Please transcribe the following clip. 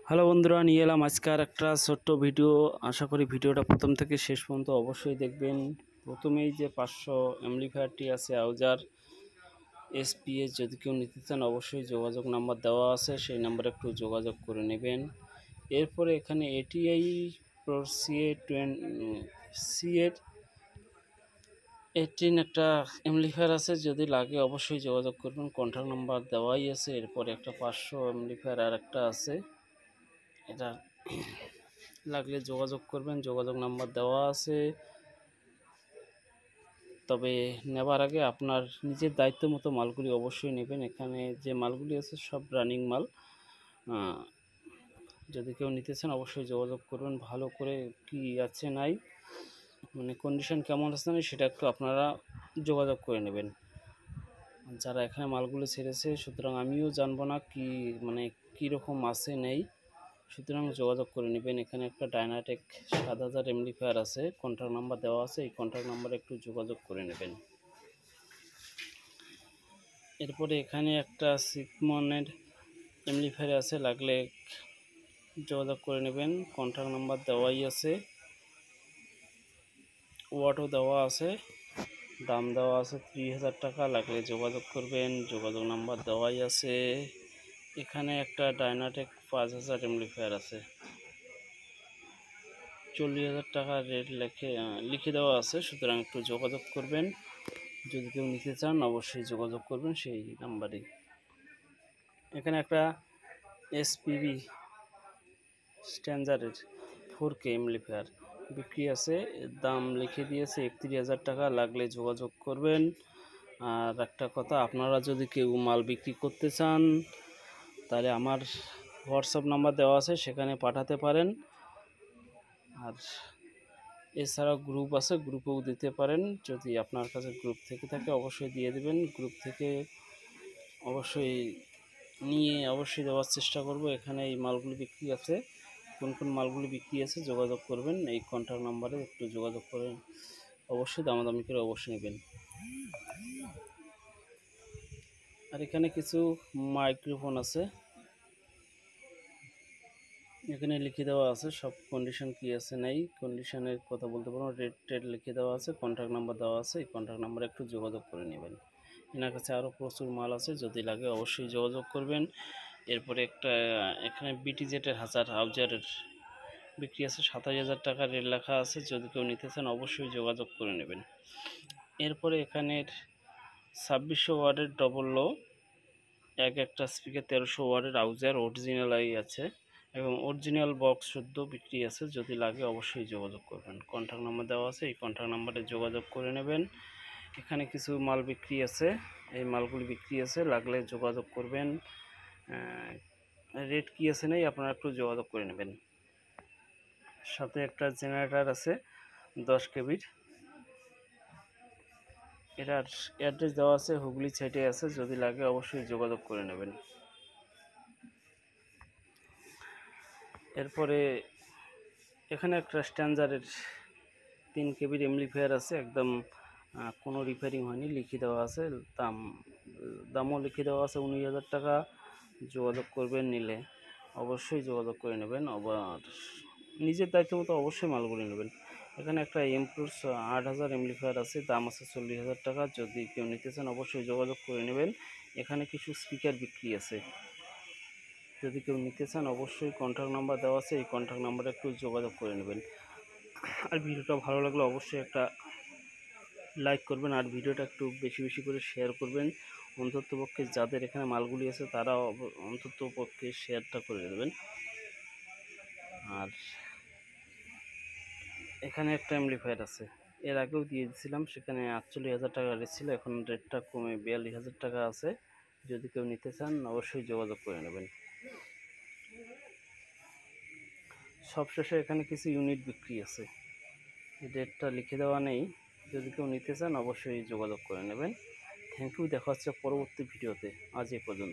Hello বন্ধুরা, নিয়ে এলাম আজকে আর একটা ছোট্ট ভিডিও। আশা করি ভিডিওটা প্রথম থেকে শেষ পর্যন্ত অবশ্যই দেখবেন। প্রথমেই যে 500 অ্যাম্পলিফায়ারটি আছে আউজার এসপিএস, যদি কেউ নিতে চান অবশ্যই যোগাযোগ নাম্বার দেওয়া আছে, সেই নাম্বারে একটু যোগাযোগ করে নেবেন। এরপরে এখানে এটিআই প্রো CA18 একটা অ্যাম্পলিফায়ার আছে, যদি লাগে অবশ্যই যোগাযোগ করবেন, কন্ট্যাক্ট নাম্বার দেওয়াই আছে। এরপরে একটা 500 অ্যাম্পলিফায়ার আর একটা আছে, এটা লাগলে যোগাযোগ করবেন, যোগাযোগ নাম্বার দেওয়া আছে। তবে নেবার আগে আপনার নিজের দায়িত্ব মতো মালগুলি অবশ্যই নেবেন। এখানে যে মালগুলি আছে সব রানিং মাল। যদি কেউ নিতে চান অবশ্যই যোগাযোগ করবেন। ভালো করে কি আছে নাই, মানে কন্ডিশন কেমন আছে না, সেটা একটু আপনারা যোগাযোগ করে নেবেন। যারা এখানে মালগুলো ছেড়েছে, সুতরাং আমিও জানবো না কি মানে কীরকম আছে নেই, সুতরাং যোগাযোগ করে নেবেন। এখানে একটা ডায়নাটেক 7000 অ্যাম্পলিফায়ার আছে, কন্ট্যাক্ট নাম্বার দেওয়া আছে, এই কন্ট্যাক্ট নাম্বারে একটু যোগাযোগ করে নেবেন। এরপরে এখানে একটা সিগমনের অ্যাম্পলিফায়ার আছে, লাগলে যোগাযোগ করে নেবেন, কন্ট্যাক্ট নাম্বার দেওয়াই আছে, ওয়াটও দেওয়া আছে, দাম দেওয়া আছে 30,000 টাকা, লাগলে যোগাযোগ করবেন, যোগাযোগ নাম্বার দেওয়াই আছে। এখানে একটা ডায়নাটেক 5000 অ্যাম্পলিফায়ার আছে, 40,000 টাকা রেট লিখে দেওয়া আছে, সুতরাং একটু যোগাযোগ করবেন। যদি কেউ নিতে চান অবশ্যই যোগাযোগ করবেন সেই নাম্বারে। এখানে একটা এসপিবি স্ট্যান্ডার্ডের 4K অ্যাম্পলিফায়ার বিক্রি আছে, দাম লিখে দিয়েছে 31,000 টাকা, লাগলে যোগাযোগ করবেন। আর একটা কথা, আপনারা যদি কেউ মাল বিক্রি করতে চান তাহলে আমার হোয়াটসঅ্যাপ নাম্বার দেওয়া আছে, সেখানে পাঠাতে পারেন। আর এছাড়াও গ্রুপ আছে, গ্রুপেও দিতে পারেন। যদি আপনার কাছে গ্রুপ থেকে থাকে অবশ্যই দিয়ে দেবেন, গ্রুপ থেকে অবশ্যই নিয়ে অবশ্যই দেওয়ার চেষ্টা করব। এখানে এই মালগুলি বিক্রি আছে, কোন কোন মালগুলি বিক্রি আছে যোগাযোগ করবেন, এই কন্ট্যাক্ট নাম্বারে একটু যোগাযোগ করে অবশ্যই দামাদামি করে অবশ্যই নেবেন। আর এখানে কিছু মাইক্রোফোন আছে, এখানে লিখে দেওয়া আছে সব কন্ডিশন কি আছে নাই, কন্ডিশনের কথা বলতে পারবো, রেট টেট লিখে দেওয়া আছে, কন্ট্যাক্ট নাম্বার দেওয়া আছে, এই কন্ট্যাক্ট নাম্বারে একটু যোগাযোগ করে নেবেন। এনার কাছে আরও প্রচুর মাল আছে, যদি লাগে অবশ্যই যোগাযোগ করবেন। এরপরে একটা এখানে বিটিজেটের আউজারের বিক্রি আছে, 27,000 টাকা রেট লেখা আছে, যদি কেউ নিতে চান অবশ্যই যোগাযোগ করে নেবেন। এরপরে এখানের 2600 ওয়াটের ডবল লো একটা স্পিকার, 1300 ওয়াটের আউজার অরিজিনাল আছে, এবং অরিজিনাল বক্স শুদ্ধ বিক্রি আছে, যদি লাগে অবশ্যই যোগাযোগ করবেন। কন্ট্যাক্ট নাম্বার দেওয়া আছে, এই কন্ট্যাক্ট নাম্বারে যোগাযোগ করে নেবেন। এখানে কিছু মাল বিক্রি আছে, এই মালগুলি বিক্রি আছে, লাগলে যোগাযোগ করবেন। রেট কি আছে নেই আপনারা একটু যোগাযোগ করে নেবেন। সাথে একটা জেনারেটর আছে 10 কেবির, এটার অ্যাড্রেস দেওয়া আছে, হুগলি সাইটে আছে, যদি লাগে অবশ্যই যোগাযোগ করে নেবেন। এরপরে এখানে একটা স্ট্যান্ডার্ডের 3 কেবির অ্যাম্পলিফায়ার আছে, একদম কোনো রিপেয়ারিং হয়নি, লিখে দেওয়া আছে, দামও লিখে দেওয়া আছে 19,000 টাকা। যোগাযোগ করবেন, নিলে অবশ্যই যোগাযোগ করে নেবেন। আবার নিজের দায়িত্ব মতো অবশ্যই মালগুলি নেবেন। এখানে একটা এমপ্রুস 8,000 অ্যাম্পলিফায়ার আছে, দাম আছে 40,000 টাকা, যদি কেউ নিতে চান অবশ্যই যোগাযোগ করে নেবেন। এখানে কিছু স্পিকার বিক্রি আছে, যদি কেউ নিতে চান অবশ্যই কন্ট্যাক্ট নাম্বার দেওয়া আছে, এই কন্ট্যাক্ট নাম্বারে একটু যোগাযোগ করে নেবেন। আর ভিডিওটা ভালো লাগলে অবশ্যই একটা লাইক করবেন, আর ভিডিওটা একটু বেশি বেশি করে শেয়ার করবেন। অন্ততপক্ষে যাদের এখানে মালগুলি আছে তারা অন্ততপক্ষে শেয়ারটা করে দেবেন। আর এখানে একটা অ্যাম্পলিফায়ার আছে, এর আগেও দিয়ে দিয়েছিলাম, সেখানে 48,000 টাকা রেট ছিল, এখন রেটটা কমে 42,000 টাকা আছে, যদি কেউ নিতে চান অবশ্যই যোগাযোগ করে নেবেন। সবশেষে এখানে কিছু ইউনিট বিক্রি আছে, রেটটা লিখে দেওয়া নেই, যদি কেউ নিতে চান অবশ্যই যোগাযোগ করে নেবেন। থ্যাংক ইউ, দেখা হচ্ছে পরবর্তী ভিডিওতে। আজ এই পর্যন্ত।